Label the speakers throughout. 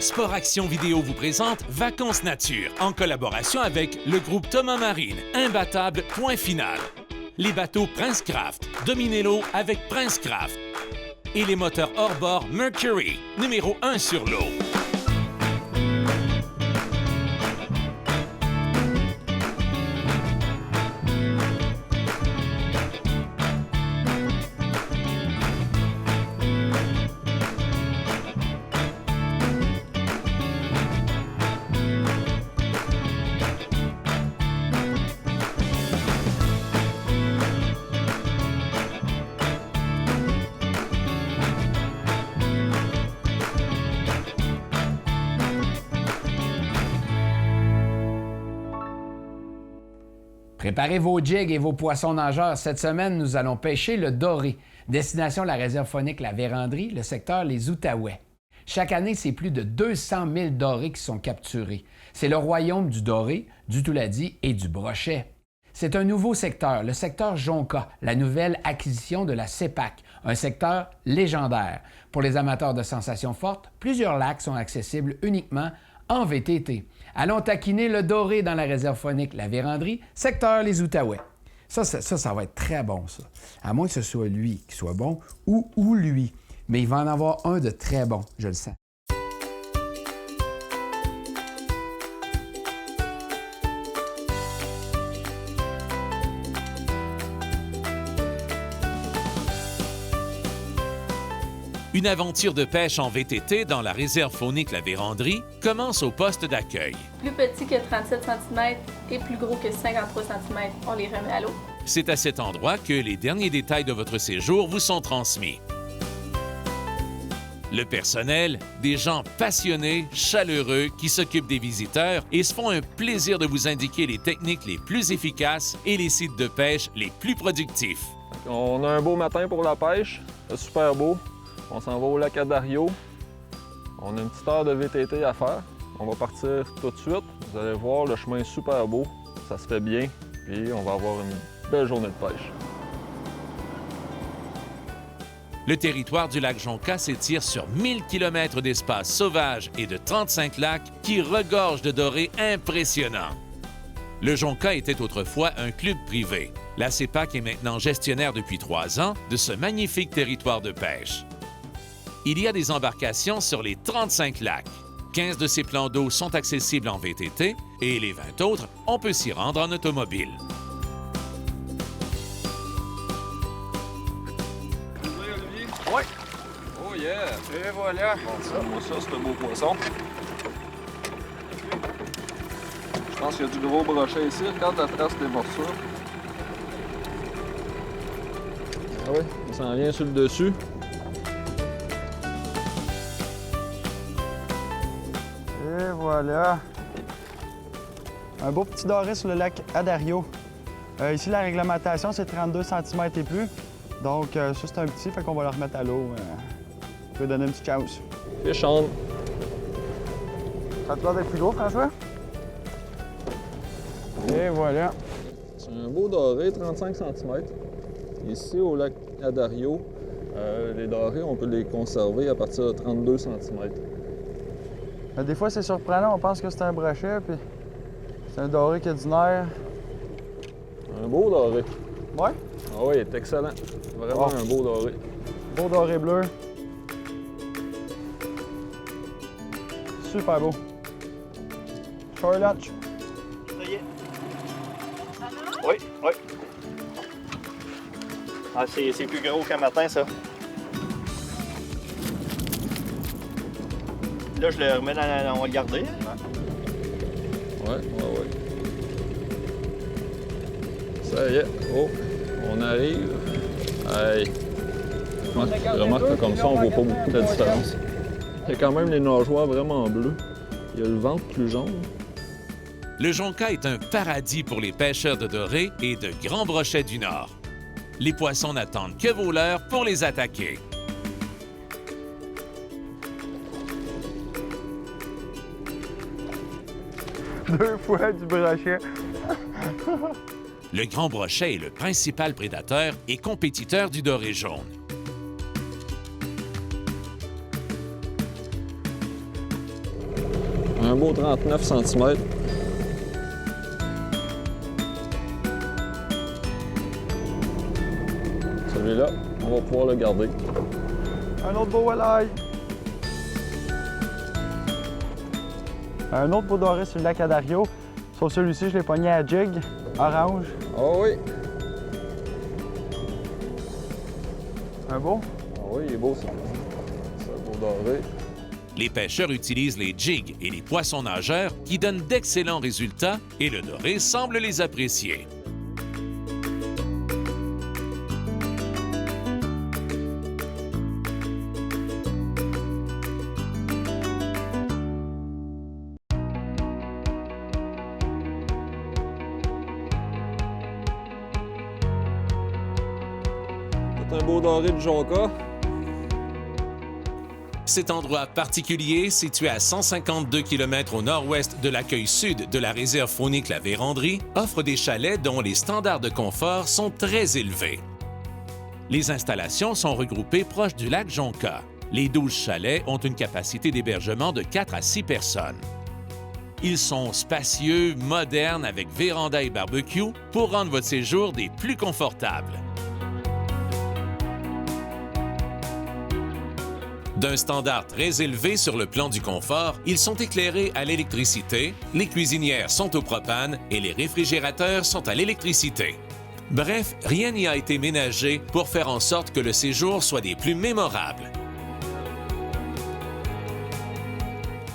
Speaker 1: Sport Action Vidéo vous présente Vacances Nature en collaboration avec le groupe Thomas Marine. Imbattable, point final. Les bateaux Prince Craft. Dominez l'eau avec Prince Craft. Et les moteurs hors-bord Mercury, numéro 1 sur l'eau.
Speaker 2: Préparez vos jigs et vos poissons nageurs. Cette semaine, nous allons pêcher le doré. Destination la réserve faunique La Vérandrie, le secteur Les Outaouais. Chaque année, c'est plus de 200 000 dorés qui sont capturés. C'est le royaume du doré, du touladi et du brochet. C'est un nouveau secteur, le secteur Jonca, la nouvelle acquisition de la CEPAC, un secteur légendaire. Pour les amateurs de sensations fortes, plusieurs lacs sont accessibles uniquement en VTT. Allons taquiner le doré dans la réserve faunique La Vérandrie, secteur Les Outaouais. Ça va être très bon, ça. À moins que ce soit lui qui soit bon ou lui. Mais il va en avoir un de très bon, je le sens.
Speaker 1: Une aventure de pêche en VTT dans la réserve faunique La Vérandrie commence au poste d'accueil.
Speaker 3: Plus petit que 37 cm et plus gros que 53 cm, on les remet à l'eau.
Speaker 1: C'est à cet endroit que les derniers détails de votre séjour vous sont transmis. Le personnel, des gens passionnés, chaleureux, qui s'occupent des visiteurs et se font un plaisir de vous indiquer les techniques les plus efficaces et les sites de pêche les plus productifs.
Speaker 4: On a un beau matin pour la pêche, c'est super beau. On s'en va au lac Adario. On a une petite heure de VTT à faire. On va partir tout de suite. Vous allez voir, le chemin est super beau. Ça se fait bien. Puis on va avoir une belle journée de pêche.
Speaker 1: Le territoire du lac Jonca s'étire sur 1000 km d'espace sauvage et de 35 lacs qui regorgent de dorés impressionnants. Le Jonca était autrefois un club privé. La CEPAC est maintenant gestionnaire depuis 3 ans de ce magnifique territoire de pêche. Il y a des embarcations sur les 35 lacs. 15 de ces plans d'eau sont accessibles en VTT et les 20 autres, on peut s'y rendre en automobile.
Speaker 4: Oui! Oh yeah! Et voilà! Bon, ça, c'est un beau poisson. Je pense qu'il y a du gros brochet ici. Regarde la trace des morsures. Ah oui, on s'en vient sur le dessus.
Speaker 5: Et voilà. Un beau petit doré sur le lac Adario. Ici, la réglementation, c'est 32 cm et plus. Donc, ça, c'est un petit, fait qu'on va le remettre à l'eau. On peut donner une petite chance.
Speaker 4: Fish on.
Speaker 5: Ça te va d'être plus gros, François? Et voilà.
Speaker 4: C'est un beau doré, 35 cm. Ici, au lac Adario, les dorés, on peut les conserver à partir de 32 cm.
Speaker 5: Des fois, c'est surprenant. On pense que c'est un brochet, puis c'est un doré qui a du nerf.
Speaker 4: Un beau doré.
Speaker 5: Ouais?
Speaker 4: Ah oui, il est excellent. Vraiment un beau doré.
Speaker 5: Beau doré bleu. Super beau. Short lunch.
Speaker 6: Ça y est. Oui, oui. Ah, c'est plus gros qu'un matin, ça. Là, je le remets on va le garder.
Speaker 4: Ouais. Ça y est. Oh, on arrive. Hey. Remarque que comme ça, on voit pas beaucoup de différence. Il y a quand même les nageoires vraiment bleus. Il y a le ventre plus jaune.
Speaker 1: Le Jonca est un paradis pour les pêcheurs de dorés et de grands brochets du Nord. Les poissons n'attendent que vos leurres pour les attaquer.
Speaker 5: Deux fois du brochet.
Speaker 1: Le grand brochet est le principal prédateur et compétiteur du doré jaune.
Speaker 4: un beau 39 cm. Celui-là, on va pouvoir le garder.
Speaker 5: Un autre beau walleye. Un autre beau doré sur le lac Adario. Sur celui-ci, je l'ai pogné à jig, orange.
Speaker 4: Ah oui!
Speaker 5: Un beau.
Speaker 4: Ah oui, il est beau ça. C'est un beau doré.
Speaker 1: Les pêcheurs utilisent les jigs et les poissons nageurs qui donnent d'excellents résultats et le doré semble les apprécier.
Speaker 4: C'est un beau doré de jonca.
Speaker 1: Cet endroit particulier, situé à 152 km au nord-ouest de l'accueil sud de la réserve faunique La Vérandrie, offre des chalets dont les standards de confort sont très élevés. Les installations sont regroupées proches du lac Jonca. Les 12 chalets ont une capacité d'hébergement de 4 à 6 personnes. Ils sont spacieux, modernes, avec véranda et barbecue pour rendre votre séjour des plus confortables. D'un standard très élevé sur le plan du confort, ils sont éclairés à l'électricité, les cuisinières sont au propane et les réfrigérateurs sont à l'électricité. Bref, rien n'y a été ménagé pour faire en sorte que le séjour soit des plus mémorables.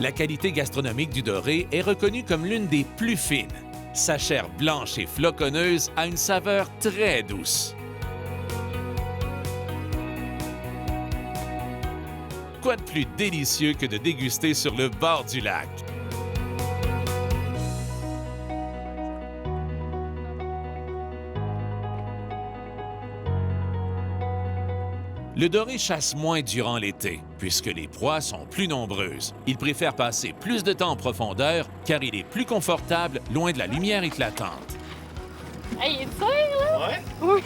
Speaker 1: La qualité gastronomique du doré est reconnue comme l'une des plus fines. Sa chair blanche et floconneuse a une saveur très douce. Quoi de plus délicieux que de déguster sur le bord du lac? Le doré chasse moins durant l'été, puisque les proies sont plus nombreuses. Il préfère passer plus de temps en profondeur, car il est plus confortable, loin de la lumière éclatante.
Speaker 7: Hey, il est tire, là?
Speaker 6: Ouais?
Speaker 7: Oui.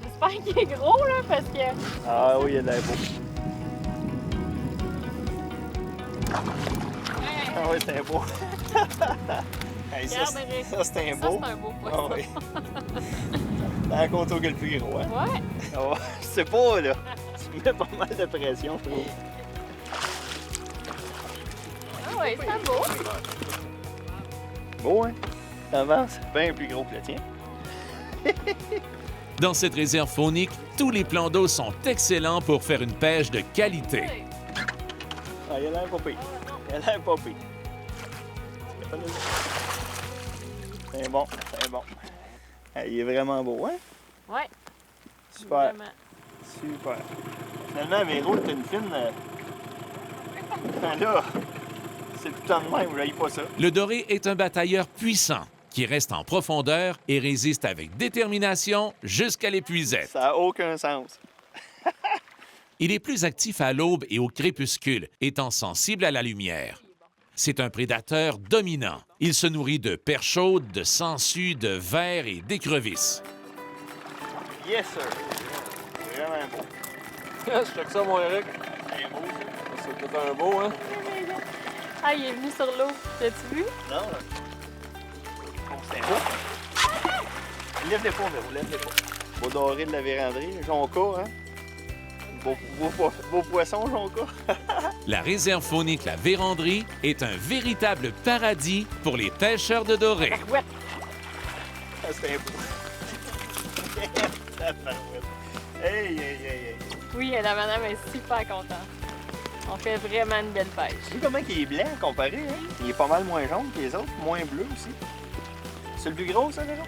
Speaker 7: J'espère qu'il est gros, là, parce que...
Speaker 6: Ah oui, il y a de l'air beau. Ah oui, c'est un beau. Hey,
Speaker 7: Regarde, Eric.
Speaker 6: ça c'est un
Speaker 7: Ça,
Speaker 6: beau.
Speaker 7: c'est un beau
Speaker 6: Ah
Speaker 7: poisson.
Speaker 6: oui. C'est un contour que le plus gros, hein?
Speaker 7: Ouais.
Speaker 6: Ah ouais, je sais pas, là. Tu mets pas mal de pression, je trouve.
Speaker 7: Ah ouais, c'est un beau.
Speaker 6: Beau, hein? Avance, bien plus gros que le tien.
Speaker 1: Dans cette réserve faunique, tous les plans d'eau sont excellents pour faire une pêche de qualité.
Speaker 6: Ah, il a l'air pas pire. Il a l'air pas pire. C'est bon, c'est bon. Ah, il est vraiment beau, hein?
Speaker 7: Ouais.
Speaker 6: Super,
Speaker 7: Vraiment.
Speaker 6: super. Finalement, Véro, t'as une fine... Là, c'est tout le temps de même, vous voyez pas ça.
Speaker 1: Le doré est un batailleur puissant qui reste en profondeur et résiste avec détermination jusqu'à l'épuisette.
Speaker 6: Ça n'a aucun sens.
Speaker 1: Il est plus actif à l'aube et au crépuscule, étant sensible à la lumière. C'est un prédateur dominant. Il se nourrit de perches chaudes, de sangsues, de vers et d'écrevisses.
Speaker 6: Yes, sir. Vraiment beau.
Speaker 4: Je check ça, mon Eric.
Speaker 6: C'est beau, ça.
Speaker 4: C'est peut-être un beau, hein?
Speaker 7: Ah, il est venu sur l'eau. L'as-tu vu?
Speaker 6: Non, là. Bon, c'est beau. Lève-les pas, Véro, lève-les pas. Beau doré de la Vérandrie, jonca, hein? Beau poisson, jonca.
Speaker 1: La réserve faunique La Vérandrie est un véritable paradis pour les pêcheurs de doré.
Speaker 7: Ouais.
Speaker 6: Ah, c'est beau. Tabarouette. Hey, hey, hey, hey.
Speaker 7: Oui, la madame est super contente. On fait vraiment une belle pêche.
Speaker 6: Tu sais comment il est blanc comparé, hein? Il est pas mal moins jaune que les autres, moins bleu aussi. C'est le plus gros, ça, déjà?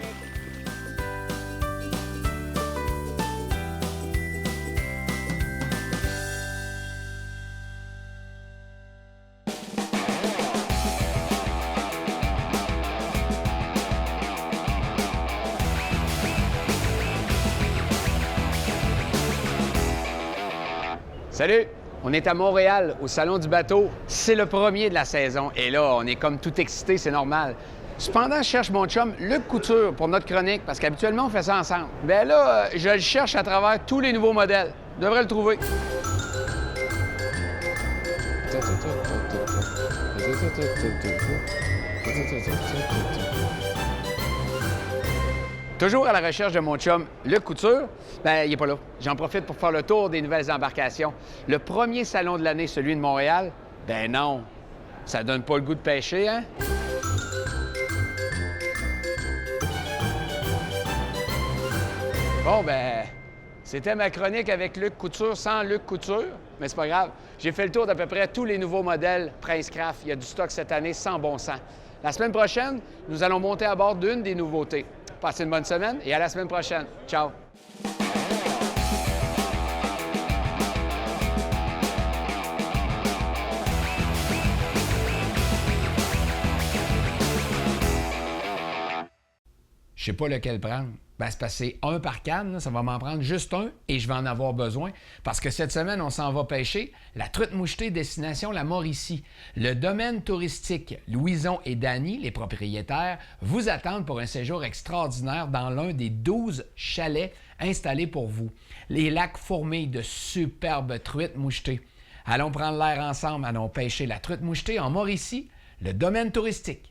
Speaker 2: Salut! On est à Montréal, au Salon du bateau. C'est le premier de la saison. Et là, on est comme tout excité, c'est normal. Cependant, je cherche mon chum Luc Couture pour notre chronique, parce qu'habituellement, on fait ça ensemble. Bien là, je le cherche à travers tous les nouveaux modèles. Je devrais le trouver. Toujours à la recherche de mon chum, Luc Couture. Ben, il est pas là. J'en profite pour faire le tour des nouvelles embarcations. Le premier salon de l'année, celui de Montréal, ben non, ça donne pas le goût de pêcher, hein? Bon, ben, c'était ma chronique avec Luc Couture sans Luc Couture, mais c'est pas grave. J'ai fait le tour d'à peu près tous les nouveaux modèles Prince Craft. Il y a du stock cette année sans bon sens. La semaine prochaine, nous allons monter à bord d'une des nouveautés. Passez une bonne semaine et à la semaine prochaine. Ciao! Je sais pas lequel prendre. Ben, c'est parce que c'est un par canne, là, ça va m'en prendre juste un et je vais en avoir besoin. Parce que cette semaine, on s'en va pêcher la truite mouchetée destination la Mauricie. Le domaine touristique Louison et Dany, les propriétaires, vous attendent pour un séjour extraordinaire dans l'un des 12 chalets installés pour vous. Les lacs fourmillent de superbes truites mouchetées. Allons prendre l'air ensemble, allons pêcher la truite mouchetée en Mauricie, le domaine touristique.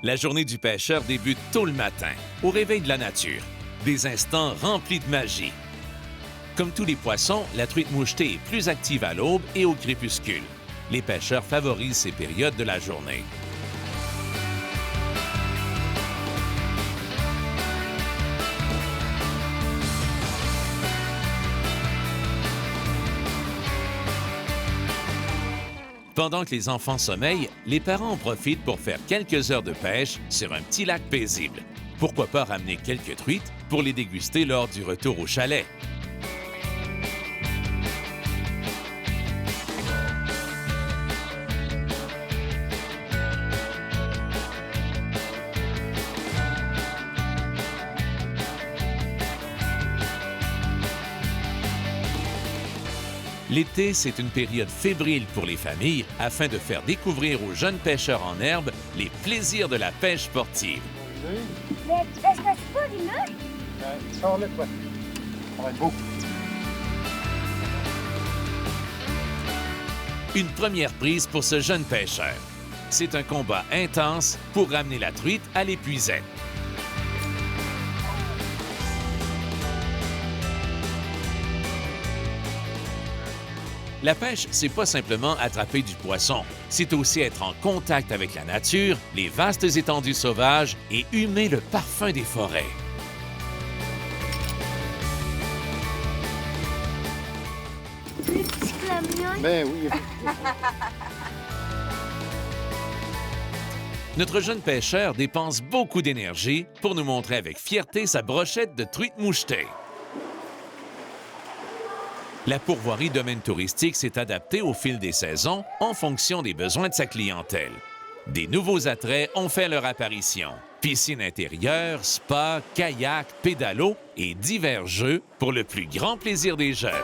Speaker 1: La journée du pêcheur débute tôt le matin, au réveil de la nature. Des instants remplis de magie. Comme tous les poissons, la truite mouchetée est plus active à l'aube et au crépuscule. Les pêcheurs favorisent ces périodes de la journée. Pendant que les enfants sommeillent, les parents en profitent pour faire quelques heures de pêche sur un petit lac paisible. Pourquoi pas ramener quelques truites pour les déguster lors du retour au chalet? L'été, c'est une période fébrile pour les familles afin de faire découvrir aux jeunes pêcheurs en herbe les plaisirs de la pêche sportive.
Speaker 8: Mais tu pêches pas, là?
Speaker 5: Sors-le, toi. Ça va être beau.
Speaker 1: Une première prise pour ce jeune pêcheur. C'est un combat intense pour ramener la truite à l'épuisette. La pêche, c'est pas simplement attraper du poisson, c'est aussi être en contact avec la nature, les vastes étendues sauvages et humer le parfum des forêts.
Speaker 8: Les petits camions.
Speaker 6: Ben oui.
Speaker 1: Notre jeune pêcheur dépense beaucoup d'énergie pour nous montrer avec fierté sa brochette de truite mouchetée. La pourvoirie domaine touristique s'est adaptée au fil des saisons en fonction des besoins de sa clientèle. Des nouveaux attraits ont fait leur apparition. Piscine intérieure, spa, kayak, pédalo et divers jeux pour le plus grand plaisir des jeunes.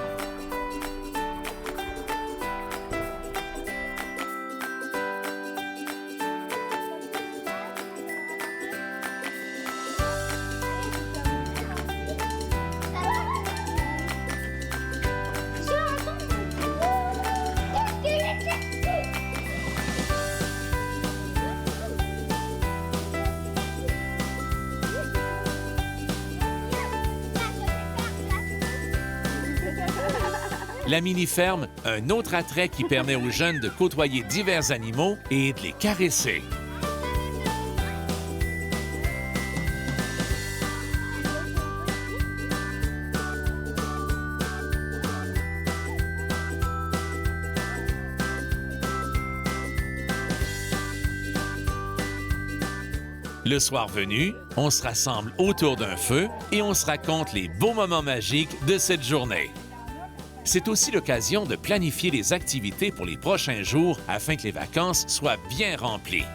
Speaker 1: La mini-ferme, un autre attrait qui permet aux jeunes de côtoyer divers animaux et de les caresser. Le soir venu, on se rassemble autour d'un feu et on se raconte les beaux moments magiques de cette journée. C'est aussi l'occasion de planifier les activités pour les prochains jours afin que les vacances soient bien remplies.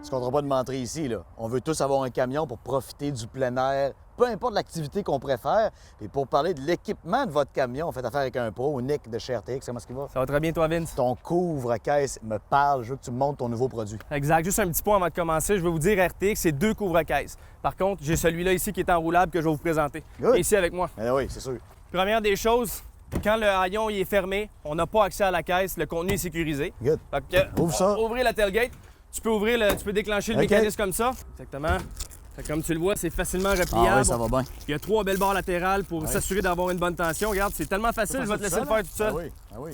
Speaker 9: Tu ne compteras pas de m'entrer ici, là. On veut tous avoir un camion pour profiter du plein air, peu importe l'activité qu'on préfère. Et pour parler de l'équipement de votre camion, on fait affaire avec un pro, Nick de chez RTX. Comment est-ce qu'il va?
Speaker 10: Ça va très bien, toi, Vince?
Speaker 9: Ton couvre-caisse me parle. Je veux que tu me montres ton nouveau produit.
Speaker 10: Exact. Juste un petit point avant de commencer. Je vais vous dire, RTX, c'est 2 couvre-caisses. Par contre, j'ai celui-là ici qui est enroulable que je vais vous présenter.
Speaker 9: Good.
Speaker 10: Ici avec moi.
Speaker 9: Eh oui, c'est sûr.
Speaker 10: Première des choses, quand le haillon il est fermé, on n'a pas accès à la caisse, le contenu est sécurisé.
Speaker 9: Good.
Speaker 10: Fait que,
Speaker 9: Ouvre ça.
Speaker 10: Ouvrir la tailgate. Tu peux déclencher le
Speaker 9: OK.
Speaker 10: mécanisme comme ça. Exactement. Fait que comme tu le vois, c'est facilement repliable.
Speaker 9: Ah oui, ça va bien.
Speaker 10: Il y a 3 belles barres latérales pour s'assurer d'avoir une bonne tension. Regarde, c'est tellement facile, je vais te laisser le faire tout seul.
Speaker 9: Ah oui, ah oui.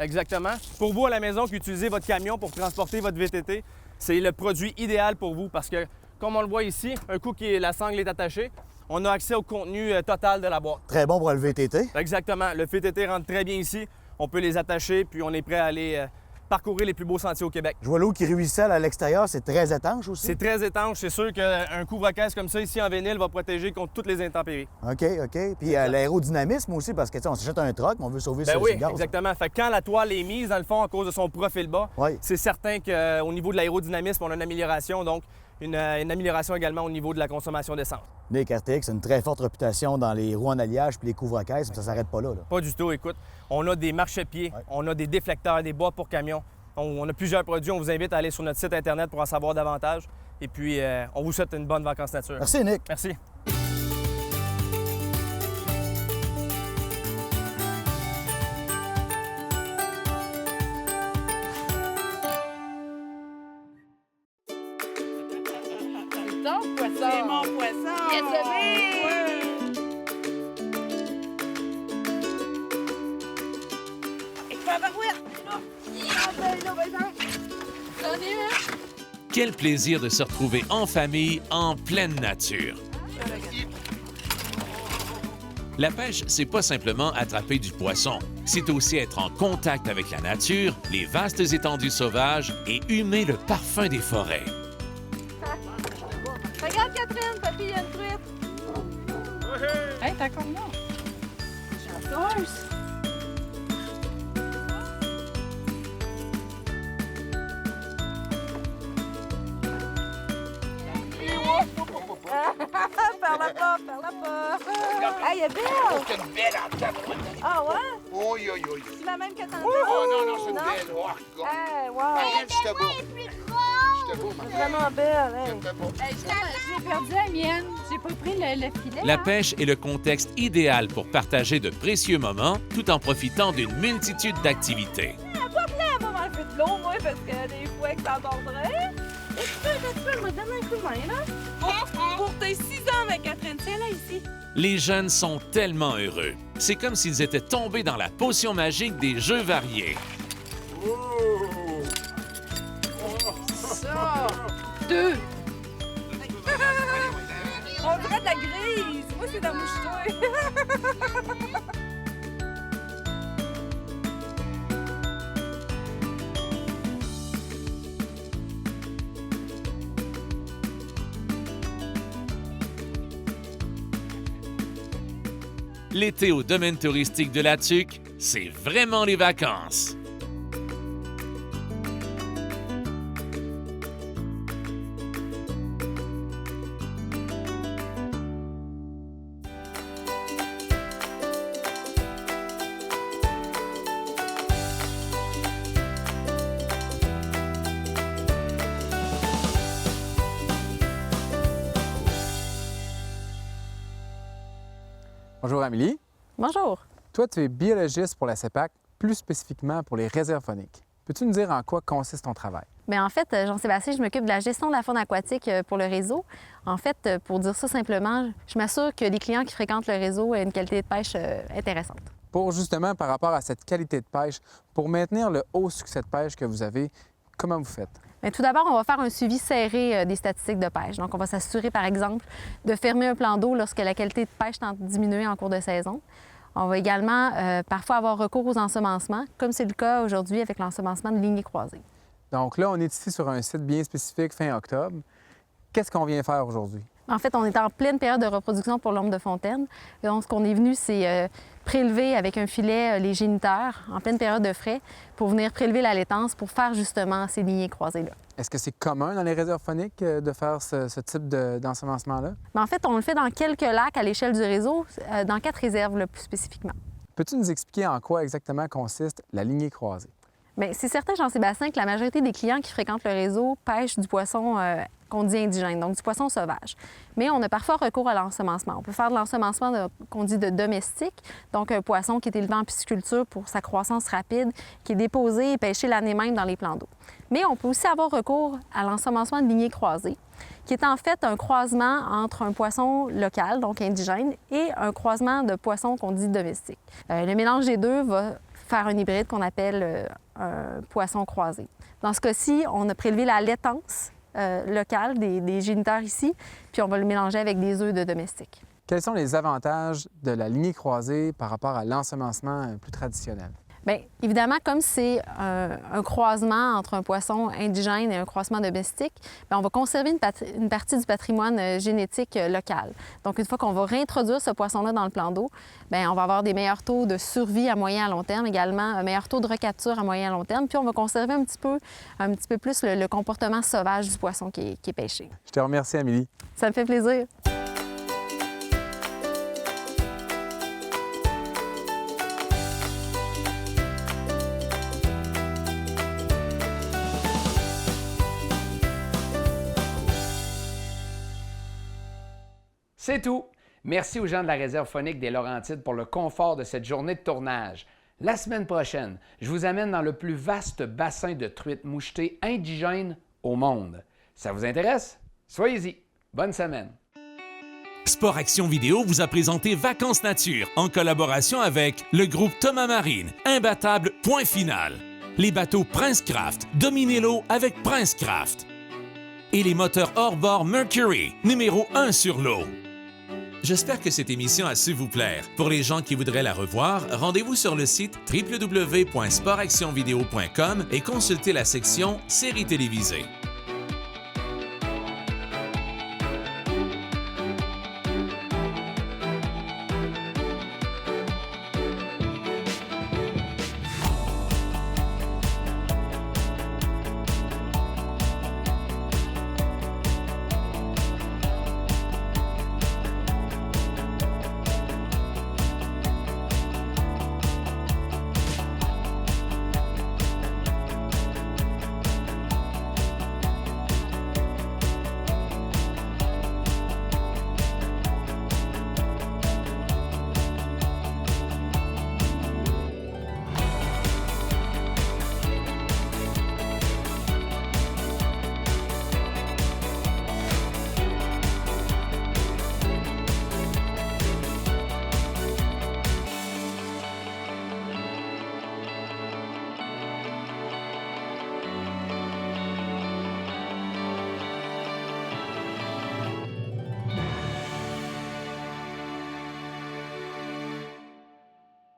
Speaker 10: Exactement. Pour vous à la maison qui utilisez votre camion pour transporter votre VTT, c'est le produit idéal pour vous parce que, comme on le voit ici, un coup que la sangle est attachée, on a accès au contenu total de la boîte.
Speaker 9: Très bon pour le VTT.
Speaker 10: Exactement. Le VTT rentre très bien ici. On peut les attacher, puis on est prêt à aller parcourir les plus beaux sentiers au Québec.
Speaker 9: Je vois l'eau qui ruisselle à l'extérieur, c'est très étanche aussi.
Speaker 10: C'est très étanche. C'est sûr qu'un couvre-caisse comme ça ici en vinyle va protéger contre toutes les intempéries.
Speaker 9: OK, OK. Puis l'aérodynamisme aussi, parce que, tu sais, on s'achète un truck, mais on veut sauver
Speaker 10: Ben
Speaker 9: ce
Speaker 10: oui,
Speaker 9: gaz.
Speaker 10: exactement. Fait que quand la toile est mise, dans le fond, à cause de son profil bas,
Speaker 9: Oui.
Speaker 10: c'est certain qu'au niveau de l'aérodynamisme, on a une amélioration, donc une amélioration également au niveau de la consommation d'essence.
Speaker 9: Nick, RTX a une très forte réputation dans les roues en alliage puis les couvre-caisses, mais ça s'arrête pas là.
Speaker 10: Pas du tout, écoute. On a des marchepieds, on a des déflecteurs, des bois pour camions. On a plusieurs produits. On vous invite à aller sur notre site Internet pour en savoir davantage. Et puis, on vous souhaite une bonne vacances nature.
Speaker 9: Merci, Nick.
Speaker 10: Merci.
Speaker 7: C'est ton poisson.
Speaker 11: C'est mon poisson.
Speaker 7: Yes, bébé.
Speaker 11: Et pas barouette.
Speaker 7: J'en ai un.
Speaker 1: Quel plaisir de se retrouver en famille, en pleine nature. La pêche, c'est pas simplement attraper du poisson. C'est aussi être en contact avec la nature, les vastes étendues sauvages et humer le parfum des forêts.
Speaker 7: Regarde, Catherine, papy, il y a une truite. Hey, t'as encore là. J'adore ça.
Speaker 11: Par la porte. Ah, elle est belle.
Speaker 6: C'est une belle en tabarouette.
Speaker 11: Ah ouais?
Speaker 6: Oui, oui, oui.
Speaker 11: C'est la même que t'en
Speaker 6: Oh non, non, c'est une belle. Oh, regarde.
Speaker 11: Hey, wow.
Speaker 6: Elle, j'étais beau. J'étais beau, ma
Speaker 11: Vraiment belle, hein?
Speaker 6: J'étais beau.
Speaker 7: J'ai perdu la mienne. J'ai pas pris le filet.
Speaker 1: La pêche est le contexte idéal pour partager de précieux moments tout en profitant d'une multitude d'activités.
Speaker 11: Apporte-la, maman, le feu de l'eau, moi, parce que des fois que ça bordrait. Tu peux me donner un coup de main, là? Pour tes 6 ans, ma Catherine, tiens là, ici.
Speaker 1: Les jeunes sont tellement heureux. C'est comme s'ils étaient tombés dans la potion magique des jeux variés.
Speaker 11: Ça! 2! On dirait de la grise! Moi, c'est de la mouche-toi!
Speaker 1: L'été au domaine touristique de la Tuque, c'est vraiment les vacances.
Speaker 12: Bonjour Amélie.
Speaker 7: Bonjour.
Speaker 12: Toi, tu es biologiste pour la CEPAC, plus spécifiquement pour les réserves fauniques. Peux-tu nous dire en quoi consiste ton travail?
Speaker 13: Bien, en fait, Jean-Sébastien, je m'occupe de la gestion de la faune aquatique pour le réseau. En fait, pour dire ça simplement, je m'assure que les clients qui fréquentent le réseau aient une qualité de pêche intéressante.
Speaker 12: Pour justement, par rapport à cette qualité de pêche, pour maintenir le haut succès de pêche que vous avez, comment vous faites?
Speaker 13: Bien, tout d'abord, on va faire un suivi serré des statistiques de pêche. Donc, on va s'assurer, par exemple, de fermer un plan d'eau lorsque la qualité de pêche tend à diminuer en cours de saison. On va également parfois avoir recours aux ensemencements, comme c'est le cas aujourd'hui avec l'ensemencement de lignées croisées.
Speaker 12: Donc là, on est ici sur un site bien spécifique fin octobre. Qu'est-ce qu'on vient faire aujourd'hui?
Speaker 13: En fait, on est en pleine période de reproduction pour l'ombre de fontaine. Et donc, ce qu'on est venu, c'est prélever avec un filet les géniteurs en pleine période de frai pour venir prélever la laitance pour faire justement ces lignées croisées-là.
Speaker 12: Est-ce que c'est commun dans les réserves fauniques de faire ce type d'ensemencement-là?
Speaker 13: Mais en fait, on le fait dans quelques lacs à l'échelle du réseau, dans 4 réserves plus spécifiquement.
Speaker 12: Peux-tu nous expliquer en quoi exactement consiste la lignée croisée?
Speaker 13: Bien, c'est certain, Jean-Sébastien, que la majorité des clients qui fréquentent le réseau pêchent du poisson qu'on dit indigène, donc du poisson sauvage. Mais on a parfois recours à l'ensemencement. On peut faire de l'ensemencement qu'on dit de domestique, donc un poisson qui est élevé en pisciculture pour sa croissance rapide, qui est déposé et pêché l'année même dans les plans d'eau. Mais on peut aussi avoir recours à l'ensemencement de lignée croisée, qui est en fait un croisement entre un poisson local, donc indigène, et un croisement de poisson qu'on dit domestique. Le mélange des deux va faire un hybride qu'on appelle un poisson croisé. Dans ce cas-ci, on a prélevé la laitance locale des géniteurs ici, puis on va le mélanger avec des œufs de domestique.
Speaker 12: Quels sont les avantages de la lignée croisée par rapport à l'ensemencement plus traditionnel?
Speaker 13: Bien, évidemment, comme c'est un croisement entre un poisson indigène et un croisement domestique, bien, on va conserver une partie du patrimoine génétique local. Donc, une fois qu'on va réintroduire ce poisson-là dans le plan d'eau, bien, on va avoir des meilleurs taux de survie à moyen et à long terme, également un meilleur taux de recapture à moyen et à long terme, puis on va conserver un petit peu plus le comportement sauvage du poisson qui est pêché.
Speaker 12: Je te remercie, Amélie.
Speaker 13: Ça me fait plaisir.
Speaker 2: C'est tout. Merci aux gens de la réserve faunique des Laurentides pour le confort de cette journée de tournage. La semaine prochaine, je vous amène dans le plus vaste bassin de truites mouchetées indigènes au monde. Ça vous intéresse? Soyez-y. Bonne semaine.
Speaker 1: Sport Action Vidéo vous a présenté Vacances Nature en collaboration avec le groupe Thomas Marine, imbattable point final. Les bateaux Princecraft, dominez l'eau avec Princecraft. Et les moteurs hors-bord Mercury, numéro 1 sur l'eau. J'espère que cette émission a su vous plaire. Pour les gens qui voudraient la revoir, rendez-vous sur le site www.sportactionvideo.com et consultez la section Séries télévisées.